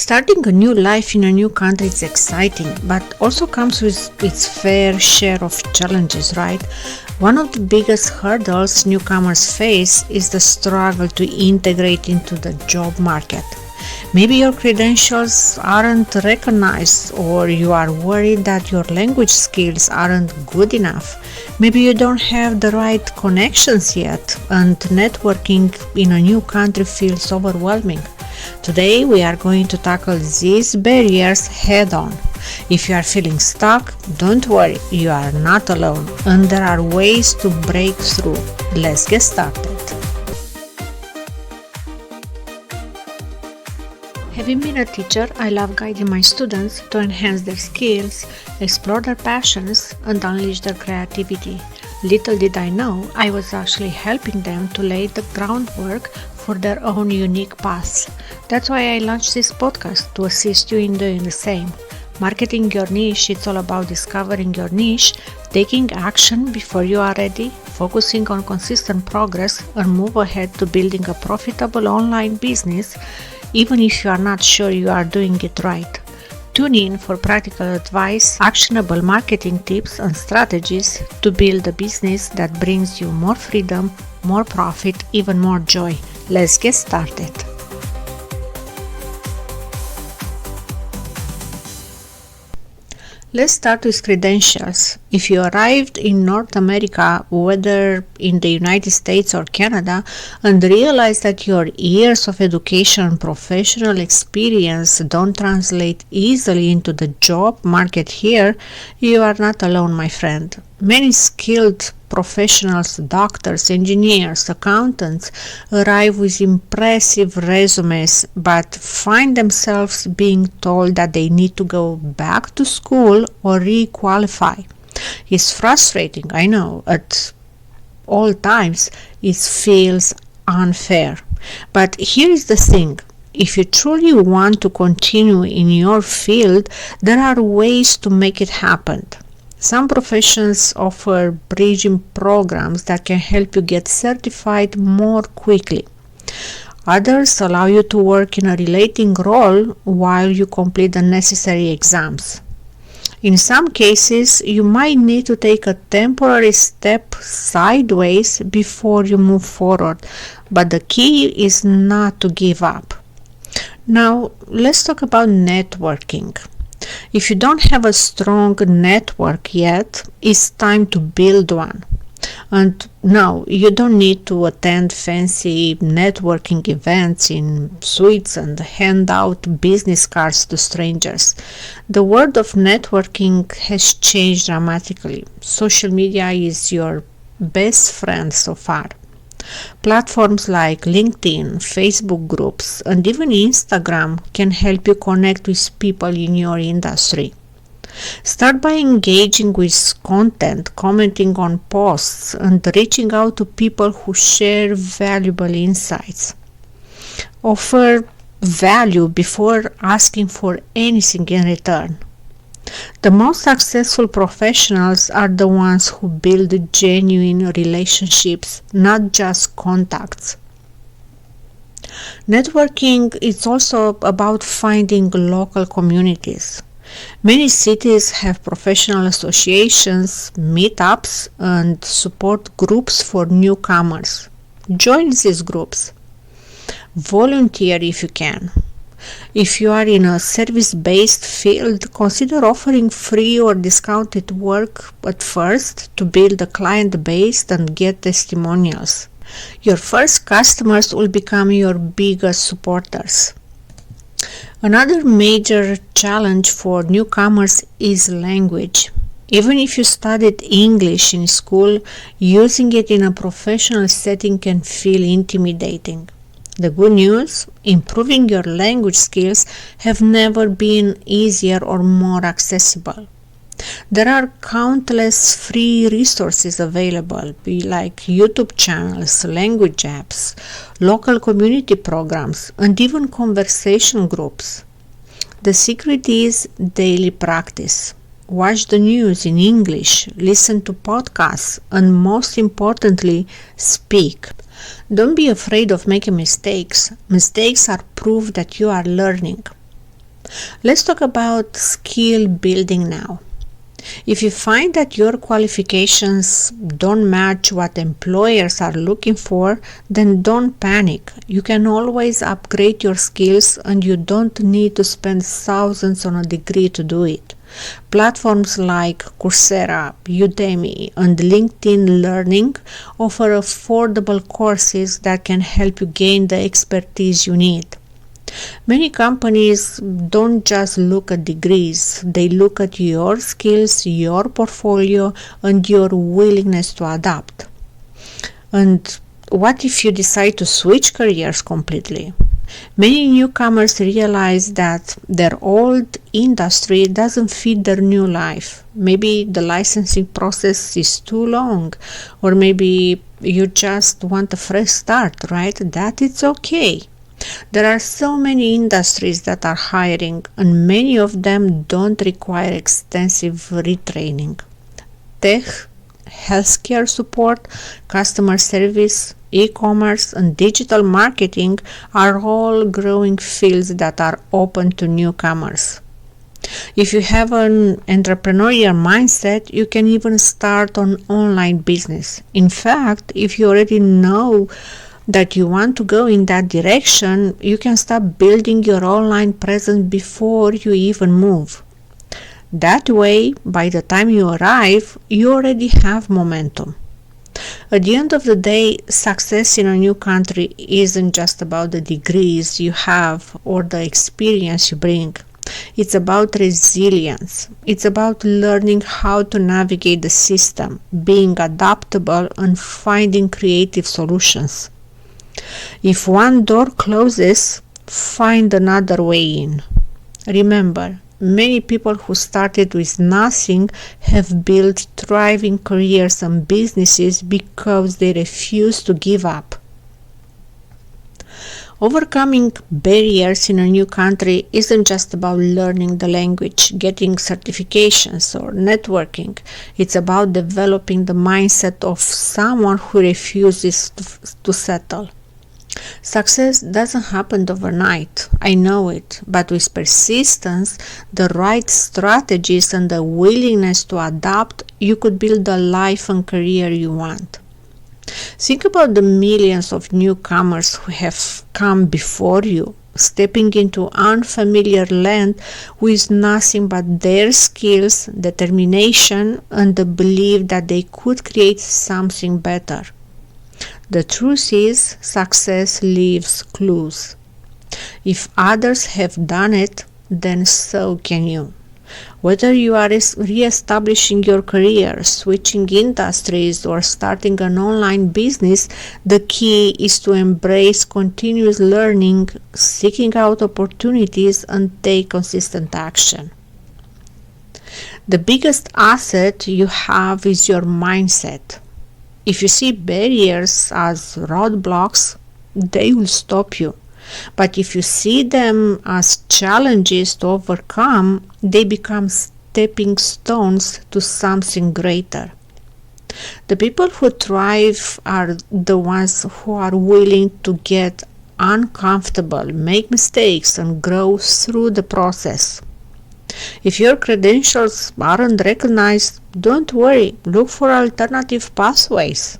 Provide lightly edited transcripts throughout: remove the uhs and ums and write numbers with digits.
Starting a new life in a new country is exciting, but also comes with its fair share of challenges, right? One of the biggest hurdles newcomers face is the struggle to integrate into the job market. Maybe your credentials aren't recognized, or you are worried that your language skills aren't good enough. Maybe you don't have the right connections yet, and networking in a new country feels overwhelming. Today we are going to tackle these barriers head on. If you are feeling stuck, don't worry, you are not alone, and there are ways to break through. Let's get started. Having been a teacher, I love guiding my students to enhance their skills, explore their passions, and unleash their creativity. Little did I know, I was actually helping them to lay the groundwork for their own unique paths. That's why I launched this podcast, to assist you in doing the same. Marketing your niche, it's all about discovering your niche, taking action before you are ready, focusing on consistent progress, and move ahead to building a profitable online business, even if you are not sure you are doing it right. Tune in for practical advice, actionable marketing tips and strategies to build a business that brings you more freedom, more profit, even more joy. Let's get started. Let's start with credentials. If you arrived in North America, whether in the United States or Canada, and realize that your years of education and professional experience don't translate easily into the job market here, you are not alone, my friend. Many skilled professionals, doctors, engineers, accountants arrive with impressive resumes but find themselves being told that they need to go back to school or re-qualify. It's frustrating, I know, at all times it feels unfair. But here is the thing. If you truly want to continue in your field, there are ways to make it happen. Some professions offer bridging programs that can help you get certified more quickly. Others allow you to work in a relating role while you complete the necessary exams. In some cases, you might need to take a temporary step sideways before you move forward, but the key is not to give up. Now, let's talk about networking. If you don't have a strong network yet, it's time to build one. And no, you don't need to attend fancy networking events in suites and hand out business cards to strangers. The world of networking has changed dramatically. Social media is your best friend so far. Platforms like LinkedIn, Facebook groups, and even Instagram can help you connect with people in your industry. Start by engaging with content, commenting on posts, and reaching out to people who share valuable insights. Offer value before asking for anything in return. The most successful professionals are the ones who build genuine relationships, not just contacts. Networking is also about finding local communities. Many cities have professional associations, meetups, and support groups for newcomers. Join these groups. Volunteer if you can. If you are in a service-based field, consider offering free or discounted work at first to build a client base and get testimonials. Your first customers will become your biggest supporters. Another major challenge for newcomers is language. Even if you studied English in school, using it in a professional setting can feel intimidating. The good news, improving your language skills have never been easier or more accessible. There are countless free resources available, like YouTube channels, language apps, local community programs, and even conversation groups. The secret is daily practice. Watch the news in English, listen to podcasts, and most importantly, speak. Don't be afraid of making mistakes. Mistakes are proof that you are learning. Let's talk about skill building now. If you find that your qualifications don't match what employers are looking for, then don't panic. You can always upgrade your skills and you don't need to spend thousands on a degree to do it. Platforms like Coursera, Udemy, and LinkedIn Learning offer affordable courses that can help you gain the expertise you need. Many companies don't just look at degrees, they look at your skills, your portfolio, and your willingness to adapt. And what if you decide to switch careers completely? Many newcomers realize that their old industry doesn't fit their new life. Maybe the licensing process is too long, or maybe you just want a fresh start, right? That is okay. There are so many industries that are hiring, and many of them don't require extensive retraining. Tech, healthcare support, customer service, e-commerce, and digital marketing are all growing fields that are open to newcomers. If you have an entrepreneurial mindset, you can even start an online business. In fact, if you already know that you want to go in that direction, you can start building your online presence before you even move. That way, by the time you arrive, you already have momentum. At the end of the day, success in a new country isn't just about the degrees you have or the experience you bring. It's about resilience. It's about learning how to navigate the system, being adaptable, and finding creative solutions. If one door closes, find another way in. Remember, many people who started with nothing have built thriving careers and businesses because they refuse to give up. Overcoming barriers in a new country isn't just about learning the language, getting certifications, or networking. It's about developing the mindset of someone who refuses to settle. Success doesn't happen overnight, I know it, but with persistence, the right strategies, and the willingness to adapt, you could build the life and career you want. Think about the millions of newcomers who have come before you, stepping into unfamiliar land with nothing but their skills, determination, and the belief that they could create something better. The truth is, success leaves clues. If others have done it, then so can you. Whether you are re-establishing your career, switching industries, or starting an online business, the key is to embrace continuous learning, seeking out opportunities, and take consistent action. The biggest asset you have is your mindset. If you see barriers as roadblocks, they will stop you. But if you see them as challenges to overcome, they become stepping stones to something greater. The people who thrive are the ones who are willing to get uncomfortable, make mistakes, and grow through the process. If your credentials aren't recognized, don't worry, look for alternative pathways.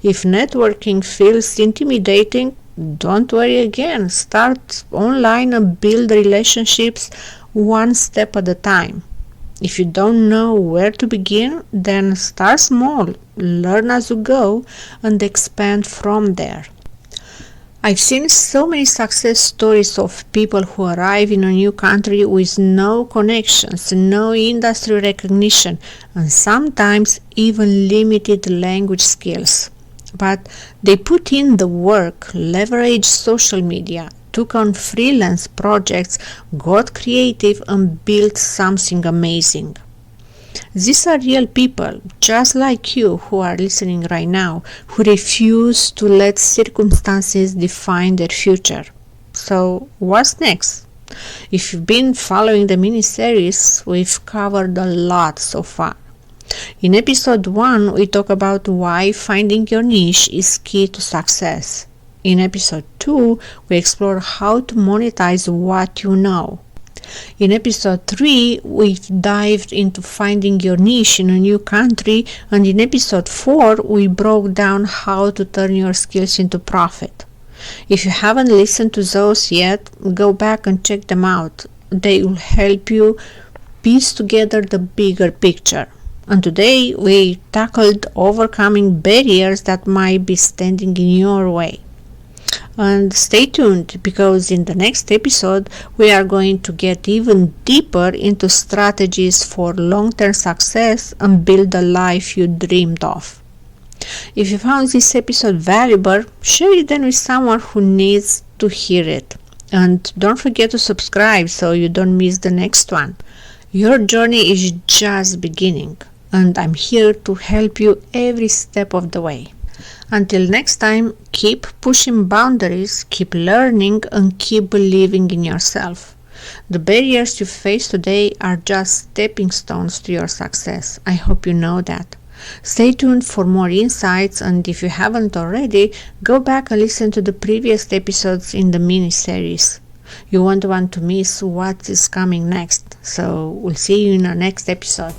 If networking feels intimidating, don't worry again. Start online and build relationships one step at a time. If you don't know where to begin, then start small, learn as you go, and expand from there. I've seen so many success stories of people who arrive in a new country with no connections, no industry recognition, and sometimes even limited language skills. But they put in the work, leveraged social media, took on freelance projects, got creative, and built something amazing. These are real people, just like you who are listening right now, who refuse to let circumstances define their future. So, what's next? If you've been following the mini-series, we've covered a lot so far. In episode 1, we talk about why finding your niche is key to success. In episode 2, we explore how to monetize what you know. In episode 3, we dived into finding your niche in a new country, and in episode 4, we broke down how to turn your skills into profit. If you haven't listened to those yet, go back and check them out. They will help you piece together the bigger picture. And today we tackled overcoming barriers that might be standing in your way. And stay tuned, because in the next episode we are going to get even deeper into strategies for long-term success and build the life you dreamed of. If you found this episode valuable, share it then with someone who needs to hear it. And don't forget to subscribe so you don't miss the next one. Your journey is just beginning, and I'm here to help you every step of the way. Until next time, keep pushing boundaries, keep learning, and keep believing in yourself. The barriers you face today are just stepping stones to your success. I hope you know that. Stay tuned for more insights, and if you haven't already, go back and listen to the previous episodes in the mini-series. You won't want to miss what is coming next. So we'll see you in our next episode.